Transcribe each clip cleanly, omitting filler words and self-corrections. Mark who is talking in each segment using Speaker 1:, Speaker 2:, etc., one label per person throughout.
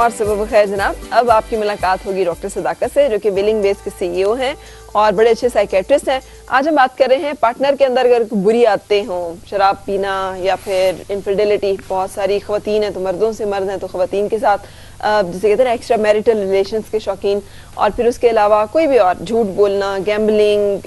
Speaker 1: और सुबह खैर जनाब। अब आपकी मुलाकात होगी डॉक्टर सदाकत से, जो कि विलिंग वेज के सीईओ हैं और बड़े अच्छे साइकेट्रिस्ट हैं। आज हम बात कर रहे हैं पार्टनर के अंदर अगर बुरी आदतें हों, शराब पीना या फिर इनफिडेलिटी। बहुत सारी खवातीन हैं तो मर्दों से, मर्द हैं तो खवातीन के साथ, जिसे कहते हैं एक्स्ट्रा मैरिटल रिलेशंस के शौकीन, और फिर उसके अलावा कोई भी और झूठ बोलना, गैम्बलिंग,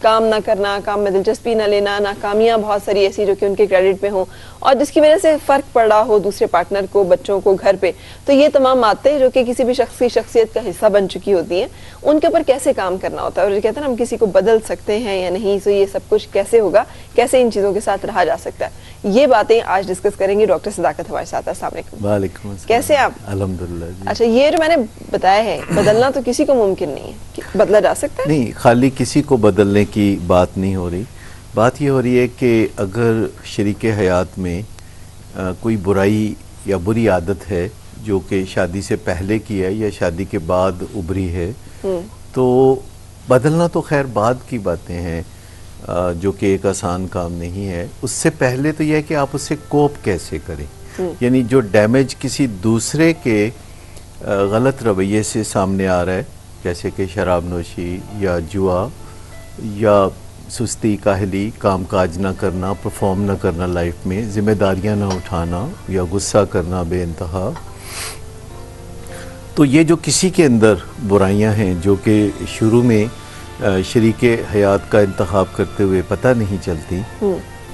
Speaker 1: काम ना करना, काम में दिलचस्पी ना लेना, नाकामियाँ बहुत सारी ऐसी जो कि उनके क्रेडिट पे हों और जिसकी वजह से फ़र्क पड़ रहा हो दूसरे पार्टनर को, बच्चों को, घर पे। तो ये तमाम आदतें जो कि किसी भी शख्स की शख्सियत का हिस्सा बन चुकी होती हैं, उनके ऊपर कैसे काम करना होता है और कहते हैं ना हम किसी को बदल सकते हैं या नहीं। तो ये सब कुछ कैसे होगा, कैसे इन चीज़ों के साथ रहा जा सकता है, ये बातें आज डिस्कस करेंगे। डॉक्टर सदाकत हमारे साथ। अस्सलाम वालेकुम।
Speaker 2: वालेकुम अस्सलाम।
Speaker 1: कैसे आप?
Speaker 2: अल्हम्दुलिल्लाह।
Speaker 1: अच्छा, ये जो मैंने बताया है, बदलना तो किसी को मुमकिन नहीं है, बदला जा सकता है?
Speaker 2: नहीं, खाली किसी को बदलने की बात नहीं हो रही। बात ये हो रही है कि अगर शरीके हयात में कोई बुराई या बुरी आदत है जो कि शादी से पहले की है या शादी के बाद उभरी है, तो बदलना तो खैर बाद की बातें हैं, जो कि एक आसान काम नहीं है। उससे पहले तो यह है कि आप उससे कोप कैसे करें। यानी जो डैमेज किसी दूसरे के गलत रवैये से सामने आ रहा है, जैसे कि शराब नोशी या जुआ या सुस्ती, काहली, काम काज ना करना, परफॉर्म ना करना लाइफ में, जिम्मेदारियां ना उठाना या गुस्सा करना बेइंतहा, तो ये जो किसी के अंदर बुराइयां हैं जो कि शुरू में शरीके हयात का इंतखाब करते हुए पता नहीं चलती,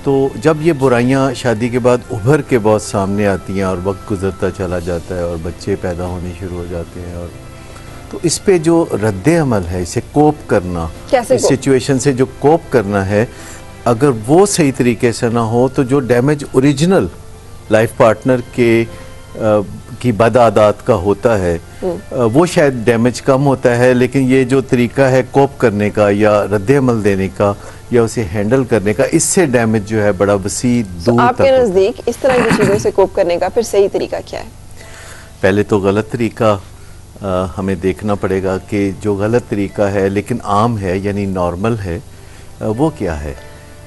Speaker 2: तो जब ये बुराइयां शादी के बाद उभर के बहुत सामने आती हैं और वक्त गुजरता चला जाता है और बच्चे पैदा होने शुरू हो जाते हैं, और तो इस पे जो रद्द अमल है, इसे कोप करना, इस सिचुएशन से जो कोप करना है, अगर वो सही तरीके से ना हो तो जो डैमेज ओरिजिनल लाइफ पार्टनर के की बद आदत का होता है वो शायद डैमेज कम होता है, लेकिन ये जो तरीका है कोप करने का या रद्द अमल देने का या उसे हैंडल करने का, इससे डैमेज जो है बड़ा वसी दूर
Speaker 1: आपके नज़दीक इस तरह की चीज़ों से कोप करने का फिर सही तरीका क्या है?
Speaker 2: पहले तो गलत तरीका हमें देखना पड़ेगा कि जो गलत तरीका है लेकिन आम है यानी नॉर्मल है, वो क्या है।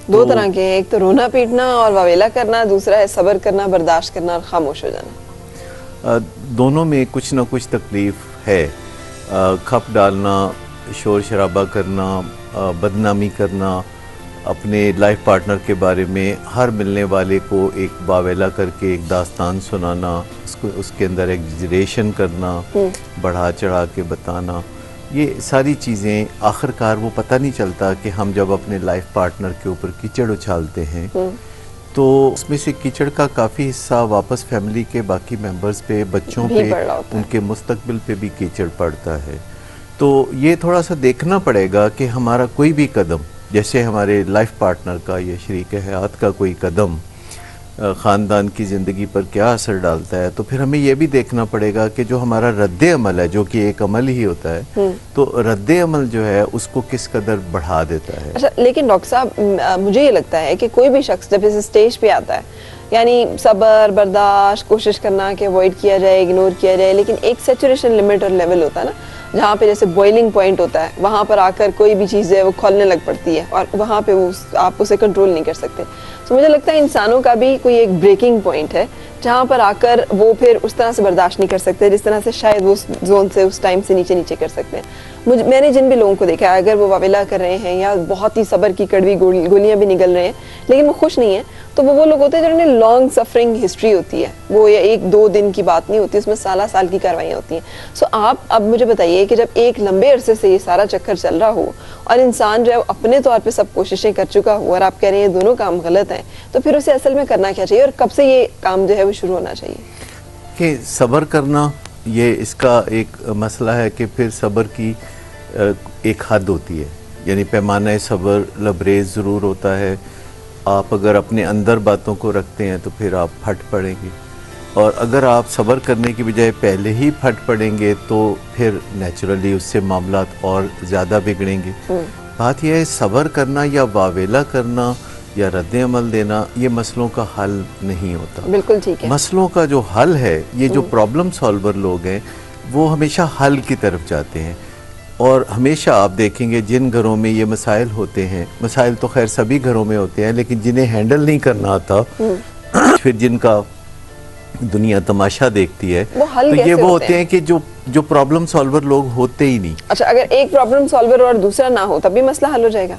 Speaker 1: दो तरह के हैं, एक तो रोना पीटना और वावेला करना, दूसरा है सब्र करना, बर्दाश्त करना और खामोश हो जाना।
Speaker 2: दोनों में कुछ ना कुछ तकलीफ है। खप डालना, शोर शराबा करना, बदनामी करना, अपने लाइफ पार्टनर के बारे में हर मिलने वाले को एक वावेला करके एक दास्तान सुनाना, उसके अंदर एग्जरेशन करना, बढ़ा चढ़ा के बताना, ये सारी चीज़ें आखिरकार वो पता नहीं चलता कि हम जब अपने लाइफ पार्टनर के ऊपर कीचड़ उछालते हैं तो उसमें से कीचड़ का काफ़ी हिस्सा वापस फैमिली के बाकी मेंबर्स पे, बच्चों पे, उनके मुस्तकबिल पे भी कीचड़ पड़ता है। तो ये थोड़ा सा देखना पड़ेगा कि हमारा कोई भी कदम, जैसे हमारे लाइफ पार्टनर का या शरीक हयात का कोई कदम ख़ानदान की ज़िंदगी पर क्या असर डालता है, तो फिर हमें यह भी देखना पड़ेगा कि जो हमारा रद्द अमल है, जो कि एक अमल ही होता है, तो रद्द अमल जो है उसको किस कदर बढ़ा देता है।
Speaker 1: अच्छा, लेकिन डॉक्टर साहब मुझे ये लगता है कि कोई भी शख्स जब इस स्टेज पे आता है, यानी सब्र, बर्दाश्त, कोशिश करना कि अवॉइड किया जाए, इग्नोर किया जाए, लेकिन एक सैचुरेशन लिमिट और लेवल होता है ना, जहाँ पे जैसे बॉइलिंग पॉइंट होता है, वहाँ पर आकर कोई भी चीज़ है वो खोलने लग पड़ती है और वहाँ पे वो आप उसे कंट्रोल नहीं कर सकते। तो मुझे लगता है इंसानों का भी कोई एक ब्रेकिंग पॉइंट है जहाँ पर आकर वो फिर उस तरह से बर्दाश्त नहीं कर सकते जिस तरह से शायद वो उस जोन से, उस टाइम से नीचे कर सकते हैं। मैंने जिन भी लोगों को देखा है, अगर वो वावेला कर रहे हैं या बहुत ही सब्र की कड़वी गोलियां भी निकल रहे हैं लेकिन वो खुश नहीं है, तो वो लोग होते हैं जिन्होंने लॉन्ग सफरिंग हिस्ट्री होती है, वो या एक दो दिन की बात नहीं होती, उसमें साल की कार्रवाइयाँ होती हैं। सो आप अब मुझे बताइए कि जब एक लंबे अरसे से ये सारा चक्कर चल रहा हो और इंसान जो है अपने तौर पे सब कोशिशें कर चुका हो और आप कह रहे हैं दोनों काम गलत हैं, तो फिर उसे असल में करना क्या चाहिए और कब से ये काम जो है वो शुरू होना चाहिए?
Speaker 2: कि सब्र करना, ये इसका एक मसला है कि फिर सब्र की एक हद होती है, यानी पैमाना सब्र लबरेज ज़रूर होता है। आप अगर अपने अंदर बातों को रखते हैं तो फिर आप फट पड़ेंगे, और अगर आप सब्र करने की बजाय पहले ही फट पड़ेंगे तो फिर नेचुरली उससे मामलात और ज़्यादा बिगड़ेंगे। बात यह है, सब्र करना या वावेला करना या रद्द अमल देना ये मसलों का हल नहीं होता।
Speaker 1: बिल्कुल ठीक है।
Speaker 2: मसलों का जो हल है, ये जो प्रॉब्लम सॉल्वर लोग हैं वो हमेशा हल की तरफ जाते हैं, और हमेशा आप देखेंगे जिन घरों में ये मसाइल होते हैं, मसाइल तो खैर सभी घरों में होते हैं, लेकिन जिन्हें हैंडल नहीं करना आता फिर जिनका दुनिया तमाशा देखती है,
Speaker 1: वो हल
Speaker 2: तो
Speaker 1: कैसे
Speaker 2: ये वो
Speaker 1: होते
Speaker 2: होते हैं कि जो प्रॉब्लम सॉल्वर लोग होते ही नहीं।
Speaker 1: अच्छा, अगर एक प्रॉब्लम सॉल्वर और दूसरा ना हो तब भी मसला हल हो जाएगा?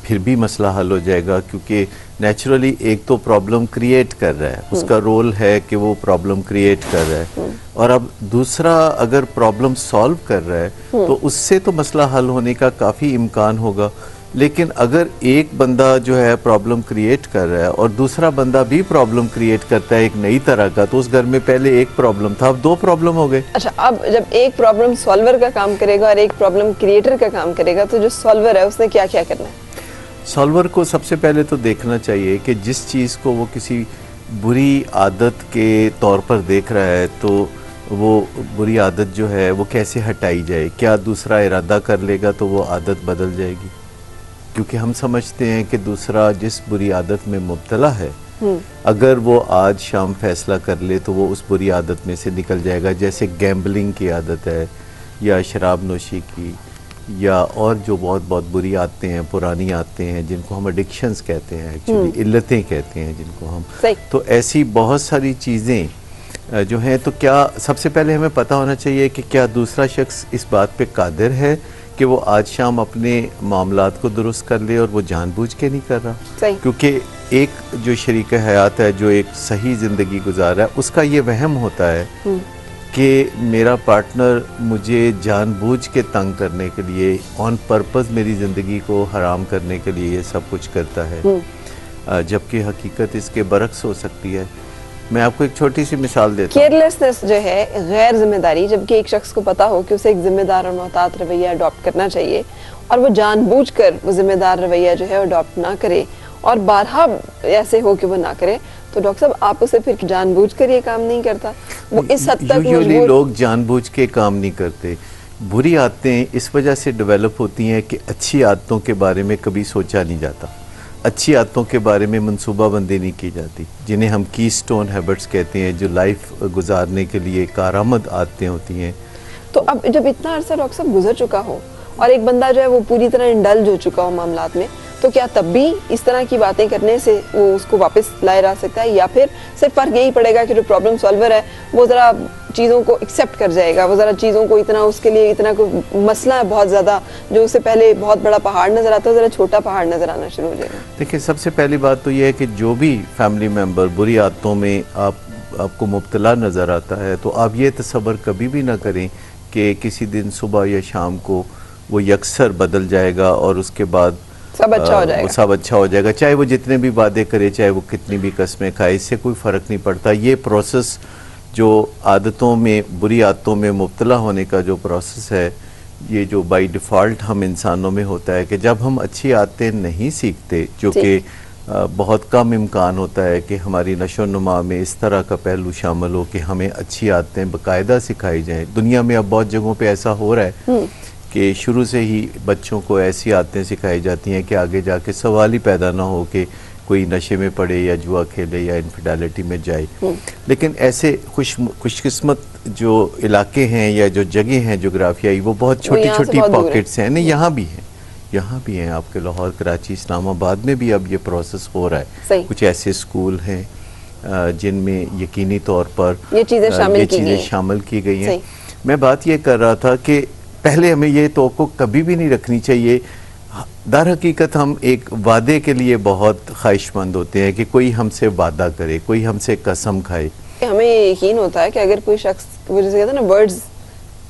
Speaker 2: फिर भी मसला हल हो जाएगा, क्योंकि नेचुरली एक तो प्रॉब्लम क्रिएट कर रहा है, उसका रोल है कि वो प्रॉब्लम क्रिएट कर रहा है, और अब दूसरा अगर प्रॉब्लम सॉल्व कर रहा है तो उससे तो मसला हल होने का काफ़ी इम्कान होगा। लेकिन अगर एक बंदा जो है प्रॉब्लम क्रिएट कर रहा है और दूसरा बंदा भी प्रॉब्लम क्रिएट करता है एक नई तरह का, तो उस घर में पहले एक प्रॉब्लम था, अब दो प्रॉब्लम हो गए।
Speaker 1: अच्छा, अब जब एक प्रॉब्लम सॉल्वर का काम करेगा और एक प्रॉब्लम क्रिएटर का काम करेगा, तो जो सॉल्वर है उसने क्या क्या करना है?
Speaker 2: सॉल्वर को सबसे पहले तो देखना चाहिए कि जिस चीज़ को वो किसी बुरी आदत के तौर पर देख रहा है, तो वो बुरी आदत जो है वो कैसे हटाई जाए। क्या दूसरा इरादा कर लेगा तो वो आदत बदल जाएगी? क्योंकि हम समझते हैं कि दूसरा जिस बुरी आदत में मुब्तला है, अगर वो आज शाम फैसला कर ले तो वो उस बुरी आदत में से निकल जाएगा। जैसे गैम्बलिंग की आदत है, या शराब नोशी की, या और जो बहुत बहुत बुरी आदतें हैं, पुरानी आदतें हैं, जिनको हम एडिक्शंस कहते हैं, एक्चुअली इल्लतें कहते हैं जिनको हम। तो ऐसी बहुत सारी चीज़ें जो हैं, तो क्या सबसे पहले हमें पता होना चाहिए कि क्या दूसरा शख्स इस बात पे कादिर है कि वो आज शाम अपने मामलात को दुरुस्त कर ले, और वो जानबूझ के नहीं कर रहा। क्योंकि एक जो शरीक हयात है जो एक सही ज़िंदगी गुजार रहा है, उसका ये वहम होता है कि मेरा पार्टनर मुझे जानबूझ के तंग करने के लिए, ऑन पर्पस मेरी ज़िंदगी को हराम करने के लिए ये सब कुछ करता है, जबकि हकीकत इसके बरक्स हो सकती है। मैं आपको एक छोटी सी मिसाल देता हूँ।
Speaker 1: केयरलेसनेस जो है, गैर जिम्मेदारी, जबकि एक शख्स को पता हो कि उसे एक जिम्मेदार और मोहतात रवैया अडॉप्ट करना चाहिए, और वो जानबूझकर वो जिम्मेदार रवैया जो है अडॉप्ट ना करे, और बारहा ऐसे हो कि वो ना करे, तो डॉक्टर साहब आप उसे फिर जानबूझकर ये काम नहीं करता? वो इस हद तक
Speaker 2: यूजुअली लोग जानबूझ के काम नहीं करते। बुरी आदतें इस वजह से डेवलप होती हैं कि अच्छी आदतों के बारे में कभी सोचा नहीं जाता, अच्छी आदतों के बारे में मंसूबाबंदी नहीं की जाती, जिन्हें हम कीस्टोन हैबिट्स कहते हैं, जो लाइफ गुजारने के लिए कारआमद आदतें होती हैं।
Speaker 1: तो अब जब इतना अरसा डॉक्टर साहब गुजर चुका हो और एक बंदा जो है वो पूरी तरह इंडल्ज हो चुका हो मामलात में, तो क्या तब भी इस तरह की बातें करने से वो उसको वापस लाया जा सकता है, या फिर सिर्फ फर्क यही पड़ेगा कि जो प्रॉब्लम सॉल्वर है वो ज़रा चीज़ों को एक्सेप्ट कर जाएगा, वो ज़रा चीज़ों को इतना, उसके लिए इतना कोई मसला है बहुत ज़्यादा, जो उससे पहले बहुत बड़ा पहाड़ नज़र आता है, ज़रा छोटा पहाड़ नज़र आना शुरू हो जाएगा?
Speaker 2: देखिए, सबसे पहली बात तो ये है कि जो भी फैमिली मेम्बर बुरी आदतों में आपको मुब्तला नज़र आता है, तो आप ये तसव्वुर कभी भी ना करें कि किसी दिन सुबह या शाम को वो यकसर बदल जाएगा और उसके बाद
Speaker 1: सब अच्छा हो जाएगा।
Speaker 2: सब अच्छा हो जाएगा, चाहे वो जितने भी वादे करे, चाहे वो कितनी भी कस्में खाए, इससे कोई फ़र्क नहीं पड़ता। ये प्रोसेस जो आदतों में, बुरी आदतों में मुब्तला होने का जो प्रोसेस है, ये जो बाय डिफ़ॉल्ट हम इंसानों में होता है कि जब हम अच्छी आदतें नहीं सीखते, जो कि बहुत कम इम्कान होता है कि हमारी नशो नुमा में इस तरह का पहलू शामिल हो कि हमें अच्छी आदतें बाकायदा सिखाई जाएँ। दुनिया में अब बहुत जगहों पे ऐसा हो रहा है कि शुरू से ही बच्चों को ऐसी आदतें सिखाई जाती हैं कि आगे जाके सवाल ही पैदा ना हो कि कोई नशे में पड़े या जुआ खेले या इनफिडेलिटी में जाए। लेकिन ऐसे खुशकिस्मत जो इलाके हैं या जो जगह हैं जोग्राफियाई, वो बहुत छोटी छोटी पॉकेट्स हैं। नहीं, यहाँ भी हैं, यहाँ भी हैं, आपके लाहौर, कराची, इस्लामाबाद में भी अब ये प्रोसेस हो रहा है। कुछ ऐसे स्कूल हैं जिनमें यकीनी तौर पर ये चीज़ें शामिल की गई हैं। मैं बात ये कर रहा था कि पहले हमें ये तवक्को कभी भी नहीं रखनी चाहिए। दर हकीकत हम एक वादे के लिए बहुत ख्वाहिशमंद होते हैं कि कोई हमसे वादा करे, कोई हमसे कसम खाए।
Speaker 1: हमें यकीन होता है कि अगर कोई शख्स, वो जैसे कहते हैं ना, words,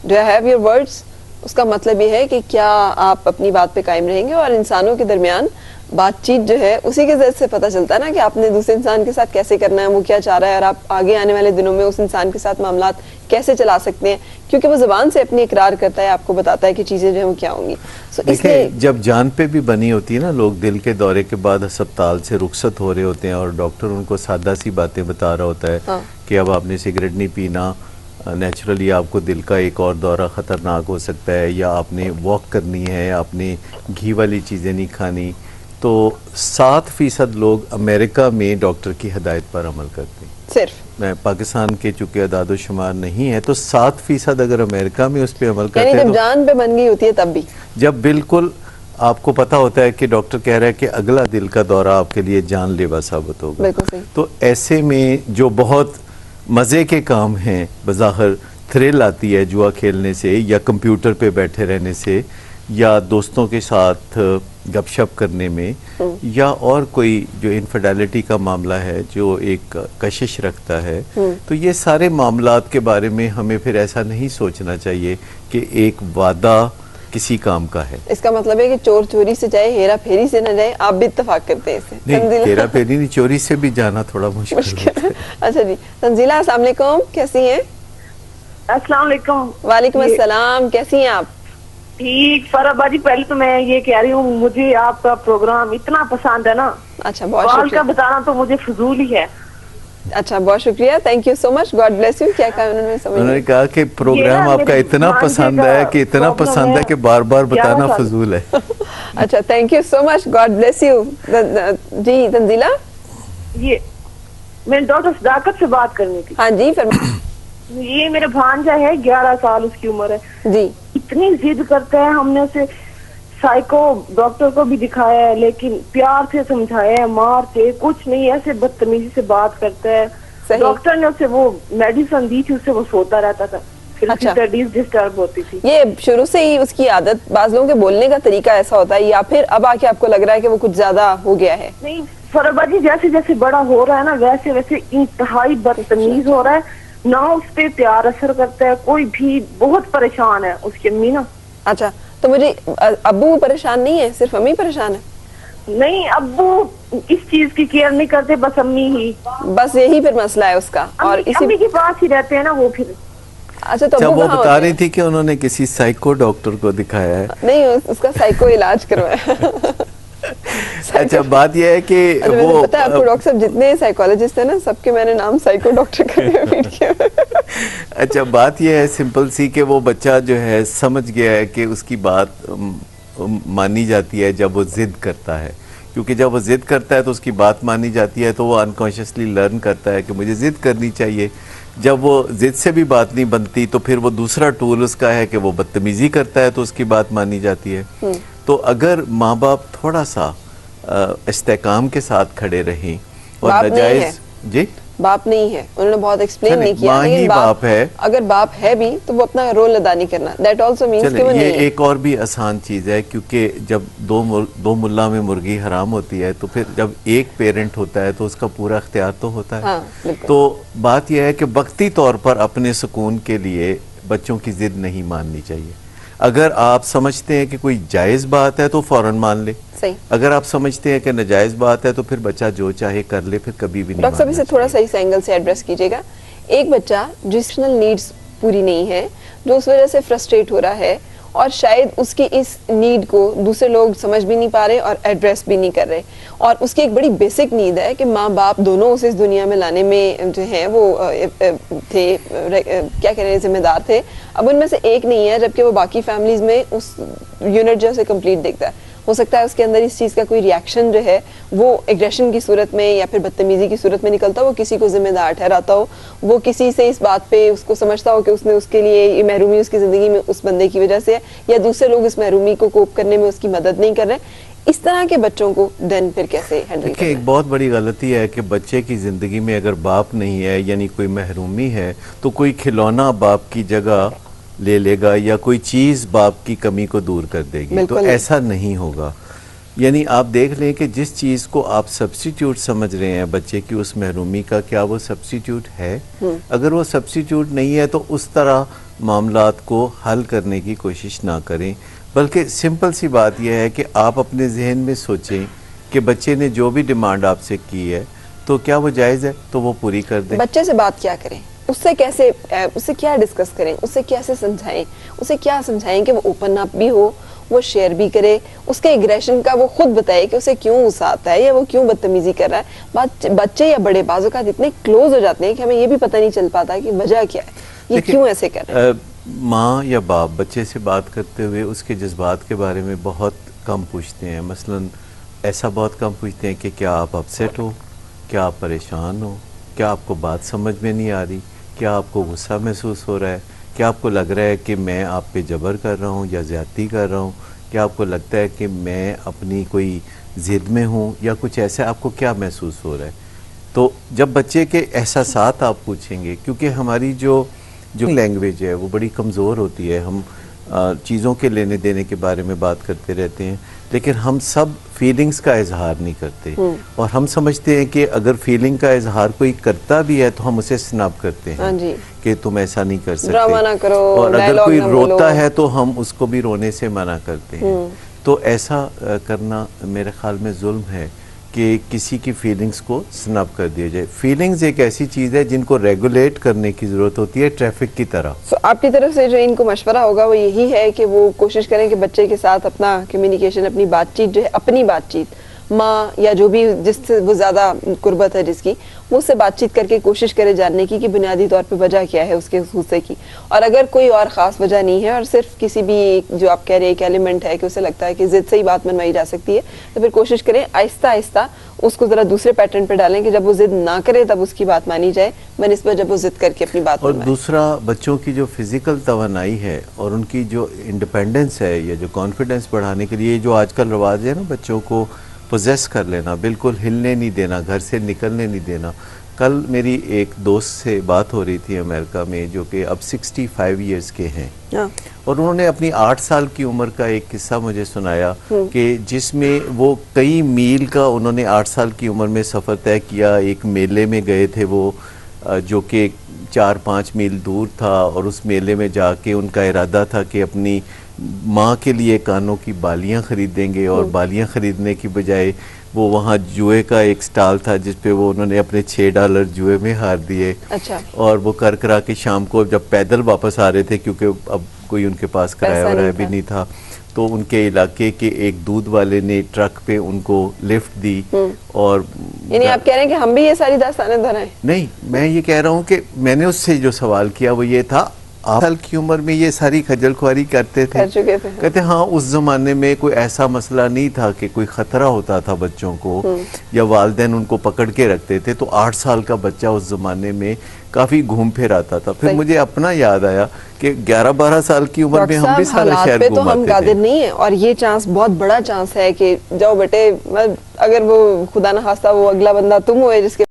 Speaker 1: do I have your words, उसका मतलब ये है कि क्या आप अपनी बात पे कायम रहेंगे। और इंसानों के दरमियान बातचीत जो है उसी के जरिए से पता चलता है ना कि आपने दूसरे इंसान के साथ कैसे करना है, वो क्या चाह रहा है, और आप आगे आने वाले दिनों में उस इंसान के साथ मामलात कैसे चला सकते हैं, क्योंकि वो ज़बान से अपनी इकरार करता है, आपको बताता है कि चीज़ें जो है वो क्या होंगी।
Speaker 2: देखिए, जब जान पे भी बनी होती है ना, लोग दिल के दौरे के बाद अस्पताल से रुखसत हो रहे होते हैं और डॉक्टर उनको सादा सी बातें बता रहा होता है कि अब आपने सिगरेट नहीं पीना, नेचुरली आपको दिल का एक और दौरा ख़तरनाक हो सकता है, या आपने वॉक करनी है, आपने घी वाली चीज़ें नहीं खानी, तो 7% लोग अमेरिका में डॉक्टर की हिदायत पर अमल करते हैं।
Speaker 1: सिर्फ
Speaker 2: मैं पाकिस्तान के चूँकि अदाद शुमार नहीं है, तो 7% अगर अमेरिका में उस पर अमल करते हैं,
Speaker 1: जब जान पे बन गई होती है तब भी,
Speaker 2: जब बिल्कुल आपको पता होता है कि डॉक्टर कह रहा है कि अगला दिल का दौरा आपके लिए जानलेवा साबित होगा,
Speaker 1: बिल्कुल सही।
Speaker 2: तो ऐसे में जो बहुत मज़े के काम हैं, बज़ाहिर थ्रिल आती है जुआ खेलने से या कंप्यूटर पे बैठे रहने से या दोस्तों के साथ गपशप करने में, या और कोई जो इनफिडेलिटी का मामला है जो एक कशिश रखता है, तो ये सारे मामलात के बारे में हमें फिर ऐसा नहीं सोचना चाहिए कि एक वादा किसी काम का है।
Speaker 1: इसका मतलब है कि चोर चोरी से जाए, हेरा फेरी से न जाए, आप भी इत्तेफाक करते हैं इसे?
Speaker 2: नहीं, हेरा फेरी नहीं, चोरी से भी जाना थोड़ा मुश्किल होता है।
Speaker 1: अच्छा जी, तंजीला अस्सलाम वालेकुम, कैसी हैं?
Speaker 3: अस्सलाम वालेकुम।
Speaker 1: वालेकुम अस्सलाम, कैसी हैं आप?
Speaker 3: ठीक। फराबा जी, पहले तो मैं ये कह रही हूँ, मुझे आपका प्रोग्राम इतना पसंद है ना।
Speaker 1: अच्छा, बहुत
Speaker 3: कॉल
Speaker 1: शुक्रिया।
Speaker 3: का बताना तो मुझे फजूल ही है।
Speaker 1: अच्छा, बहुत शुक्रिया, thank you so much, God bless you. क्या कहा उन्होंने? समझ
Speaker 2: उन्होंने कहा कि प्रोग्राम आपका इतना पसंद है कि इतना पसंद है कि बार बार बताना फजूल है।
Speaker 1: अच्छा, thank you so much, God bless you. Ji Tanzila,
Speaker 3: ये मैं डॉक्टर सदाकत से बात करनी थी।
Speaker 1: हाँ जी, फिर
Speaker 3: ये मेरा भांजा है, 11 साल उसकी उम्र है
Speaker 1: जी।
Speaker 3: इतनी जिद करता है, हमने उसे साइको डॉक्टर को भी दिखाया है, लेकिन प्यार से समझाया है, मार से कुछ नहीं, ऐसे बदतमीजी से बात करता है। डॉक्टर ने उसे वो मेडिसिन दी थी, उससे वो सोता रहता था, फिर
Speaker 1: अच्छा।
Speaker 3: स्टडीज डिस्टर्ब होती थी।
Speaker 1: ये शुरू से ही उसकी आदत, बाज लोगों के बोलने का तरीका ऐसा होता है, या फिर अब आके आपको लग रहा है कि वो कुछ ज्यादा हो गया है?
Speaker 3: नहीं फराबा जी, जैसे जैसे बड़ा हो रहा है ना, वैसे वैसे इंतहाई बदतमीज हो रहा है ना, उस पे प्यार असर करता है। कोई भी बहुत परेशान है उसकी अम्मी ना।
Speaker 1: अच्छा, तो मुझे अब्बू परेशान नहीं है, सिर्फ अम्मी परेशान है?
Speaker 3: नहीं, अब्बू इस चीज की केयर नहीं करते, बस अम्मी ही।
Speaker 1: बस यही फिर मसला है उसका। और इसी
Speaker 3: अम्मी के पास ही रहते हैं ना वो फिर।
Speaker 1: अच्छा, तो
Speaker 2: जब
Speaker 1: अब्बू
Speaker 2: वो
Speaker 1: कहाँ
Speaker 2: बता
Speaker 1: होते
Speaker 2: रही
Speaker 1: हैं?
Speaker 2: थी कि उन्होंने किसी साइको डॉक्टर को दिखाया है।
Speaker 1: नहीं, उसका साइको इलाज करवाया।
Speaker 2: अच्छा, बात यह है कि
Speaker 1: अच्छा,
Speaker 2: वो
Speaker 1: पता है आपको डॉक्टर साहब, जितने साइकोलॉजिस्ट हैं ना, सबके मैंने नाम साइको डॉक्टर करके फीड किया।
Speaker 2: अच्छा, बात यह है सिंपल सी कि वो बच्चा जो है समझ गया है कि उसकी बात मानी जाती है जब वो जिद करता है, क्योंकि जब वो जिद करता है तो उसकी बात मानी जाती है, तो वो अनकॉन्शियसली लर्न करता है कि मुझे जिद करनी चाहिए। जब वो जिद से भी बात नहीं बनती तो फिर वो दूसरा टूल उसका है कि वो बदतमीजी करता है, तो उसकी बात मानी जाती है। तो अगर माँ बाप थोड़ा सा इस्तेकाम के साथ खड़े रहें और
Speaker 1: बाप नहीं
Speaker 2: नाजायज
Speaker 1: है।
Speaker 2: जी,
Speaker 1: बाप नहीं है, उन्होंने बहुत एक्सप्लेन
Speaker 2: चलिए,
Speaker 1: नहीं किया,
Speaker 2: माँ ही
Speaker 1: लेकिन
Speaker 2: बाप है।
Speaker 1: अगर बाप है भी तो वो अपना रोल अदा नहीं करना, दैट आल्सो मींस कि
Speaker 2: चलिए,
Speaker 1: वो
Speaker 2: ये
Speaker 1: नहीं है।
Speaker 2: एक और भी आसान चीज़ है, क्योंकि जब दो मुल्ला में मुर्गी हराम होती है, तो फिर जब एक पेरेंट होता है तो उसका पूरा इख्तियार तो होता है।
Speaker 1: हाँ, बिल्कुल।
Speaker 2: तो बात यह है कि वक्ती तौर पर अपने सुकून के लिए बच्चों की जिद नहीं माननी चाहिए। अगर आप समझते हैं कि कोई जायज़ बात है तो फ़ौरन मान ले,
Speaker 1: सही।
Speaker 2: अगर आप समझते हैं कि नाजायज़ बात है तो फिर बच्चा जो चाहे कर ले, फिर कभी भी नहीं
Speaker 1: डॉक्टर साहब,
Speaker 2: मानना
Speaker 1: इसे थोड़ा
Speaker 2: चाहिए।
Speaker 1: सा इस एंगल से एड्रेस कीजिएगा। एक बच्चा जिसनल नीड्स पूरी नहीं है, जो उस वजह से फ्रस्ट्रेट हो रहा है, और शायद उसकी इस नीड को दूसरे लोग समझ भी नहीं पा रहे और एड्रेस भी नहीं कर रहे, और उसकी एक बड़ी बेसिक नीड है कि माँ बाप दोनों उसे इस दुनिया में लाने में जो है वो थे, क्या कह रहे हैं, जिम्मेदार थे। अब उनमें से एक नहीं है, जबकि वो बाकी फैमिलीज में उस यूनिट जो है कंप्लीट देखता है। हो सकता है उसके अंदर इस चीज़ का कोई रिएक्शन जो है वो एग्रेशन की सूरत में या फिर बदतमीजी की सूरत में निकलता हो, वो किसी को जिम्मेदार ठहराता हो, वो किसी से इस बात पे उसको समझता हो कि उसने उसके लिए ये महरूमी उसकी ज़िंदगी में उस बंदे की वजह से है, या दूसरे लोग इस महरूमी को कोप करने में उसकी मदद नहीं कर रहे। इस तरह के बच्चों को देन फिर कैसे हैंडल करना
Speaker 2: देखिए, एक बहुत बड़ी गलती है कि बच्चे की ज़िंदगी में अगर बाप नहीं है, यानी कोई महरूमी है, तो कोई खिलौना बाप की जगह ले लेगा या कोई चीज़ बाप की कमी को दूर कर देगी, तो ऐसा नहीं होगा। यानी आप देख लें कि जिस चीज़ को आप सब्स्टिट्यूट समझ रहे हैं बच्चे की उस महरूमी का, क्या वो सब्स्टिट्यूट है? अगर वो सब्स्टिट्यूट नहीं है तो उस तरह मामलात को हल करने की कोशिश ना करें, बल्कि सिंपल सी बात यह है कि आप अपने जहन में सोचें कि बच्चे ने जो भी डिमांड आपसे की है तो क्या वो जायज़ है, तो वो पूरी कर दें।
Speaker 1: बच्चे से बात क्या करें, उससे कैसे, उससे क्या डिस्कस करें, उससे कैसे समझाएं, उसे क्या समझाएं कि वो ओपन अप भी हो, वो शेयर भी करे, उसके एग्रेशन का वो खुद बताए कि उसे क्यों गुस्सा आता है या वो क्यों बदतमीजी कर रहा है। बच्चे या बड़े बाजू का इतने क्लोज हो जाते हैं कि हमें ये भी पता नहीं चल पाता कि वजह क्या है, ये क्यों ऐसे कर रहे हैं।
Speaker 2: माँ या बाप बच्चे से बात करते हुए उसके जज्बात के बारे में बहुत कम पूछते हैं। मसलन ऐसा बहुत कम पूछते हैं कि क्या आप अपसेट हो, क्या आप परेशान हो, क्या आपको बात समझ में नहीं आ रही, क्या आपको गुस्सा महसूस हो रहा है, क्या आपको लग रहा है कि मैं आप पे जबर कर रहा हूँ या ज़्यादती कर रहा हूँ, क्या आपको लगता है कि मैं अपनी कोई ज़िद में हूँ या कुछ ऐसा, आपको क्या महसूस हो रहा है। तो जब बच्चे के एहसासात आप पूछेंगे, क्योंकि हमारी जो लैंग्वेज है वो बड़ी कमज़ोर होती है, हम चीज़ों के लेने देने के बारे में बात करते रहते हैं, लेकिन हम सब फीलिंग्स का इजहार नहीं करते। और हम समझते हैं कि अगर फीलिंग का इजहार कोई करता भी है तो हम उसे स्नब करते हैं कि तुम ऐसा नहीं कर सकते,
Speaker 1: ड्रामा ना करो,
Speaker 2: और अगर कोई
Speaker 1: ना
Speaker 2: रोता है तो हम उसको भी रोने से मना करते हैं। तो ऐसा करना मेरे ख्याल में जुल्म है कि किसी की फीलिंग्स को स्नब कर दिया जाए। फीलिंग्स एक ऐसी चीज़ है जिनको रेगुलेट करने की ज़रूरत होती है, ट्रैफिक की तरह।
Speaker 1: आपकी तरफ से जो इनको मशवरा होगा वो यही है कि वो कोशिश करें कि बच्चे के साथ अपना कम्युनिकेशन, अपनी बातचीत जो है, अपनी बातचीत माँ या जो भी जिससे वो ज़्यादा कुर्बत है जिसकी, वो उससे बातचीत करके कोशिश करे जानने की कि बुनियादी तौर पे वजह क्या है उसके गुस्से की। और अगर कोई और ख़ास वजह नहीं है और सिर्फ किसी भी जो आप कह रहे हैं एक एलिमेंट है कि उसे लगता है कि ज़िद से ही बात मनवाई जा सकती है, तो फिर कोशिश करें आहिस्ता आहिस्ता उसको ज़रा दूसरे पैटर्न पे डालें कि जब वो ज़िद ना करे तब उसकी बात मानी जाए, बनिस्बत जब वो ज़िद करके अपनी बात
Speaker 2: और दूसरा, बच्चों की जो फिज़िकल तवानाई है और उनकी जो इंडिपेंडेंस है या जो कॉन्फिडेंस बढ़ाने के लिए जो आजकल रवाज है ना, बच्चों को पोजेस कर लेना, बिल्कुल हिलने नहीं देना, घर से निकलने नहीं देना। कल मेरी एक दोस्त से बात हो रही थी अमेरिका में, जो कि अब 65 इयर्स के हैं, और उन्होंने अपनी 8 साल की उम्र का एक किस्सा मुझे सुनाया कि जिसमें वो कई मील का उन्होंने 8 साल की उम्र में सफ़र तय किया। एक मेले में गए थे वो, जो कि 4-5 मील दूर था, और उस मेले में जाके उनका इरादा था कि अपनी माँ के लिए कानों की बालियाँ ख़रीदेंगे, और बालियाँ ख़रीदने की बजाय वो वहाँ जुए का एक स्टॉल था जिस पे वो उन्होंने अपने $6 जुए में हार दिए।
Speaker 1: अच्छा।
Speaker 2: और वो कर करा के शाम को जब पैदल वापस आ रहे थे, क्योंकि अब कोई उनके पास किराया वराया भी नहीं था, तो उनके इलाके के एक दूध वाले ने ट्रक पे उनको लिफ्ट दी। और
Speaker 1: यानी आप कह रहे हैं कि हम भी ये सारी दास्तानें दोहराएं?
Speaker 2: नहीं, मैं ये कह रहा हूँ कि मैंने उससे जो सवाल किया वो ये था, 8 साल की उम्र में ये सारी खजल खुआरी करते थे?
Speaker 1: कर चुके थे।
Speaker 2: कहते हाँ, उस ज़माने में कोई ऐसा मसला नहीं था कि कोई ख़तरा होता था बच्चों को, या वालिदैन उनको पकड़ के रखते थे। तो 8 साल का बच्चा उस ज़माने में काफ़ी घूम फिर आता था। फिर मुझे अपना याद आया कि 11-12 साल की उम्र में हम भी सारा शहर घूमाते थे।
Speaker 1: तो हम कादिर नहीं है, और ये चांस बहुत बड़ा चांस है कि जाओ बेटे, अगर वो खुदा न खास्ता वो अगला बंदा तुम हुए जिसके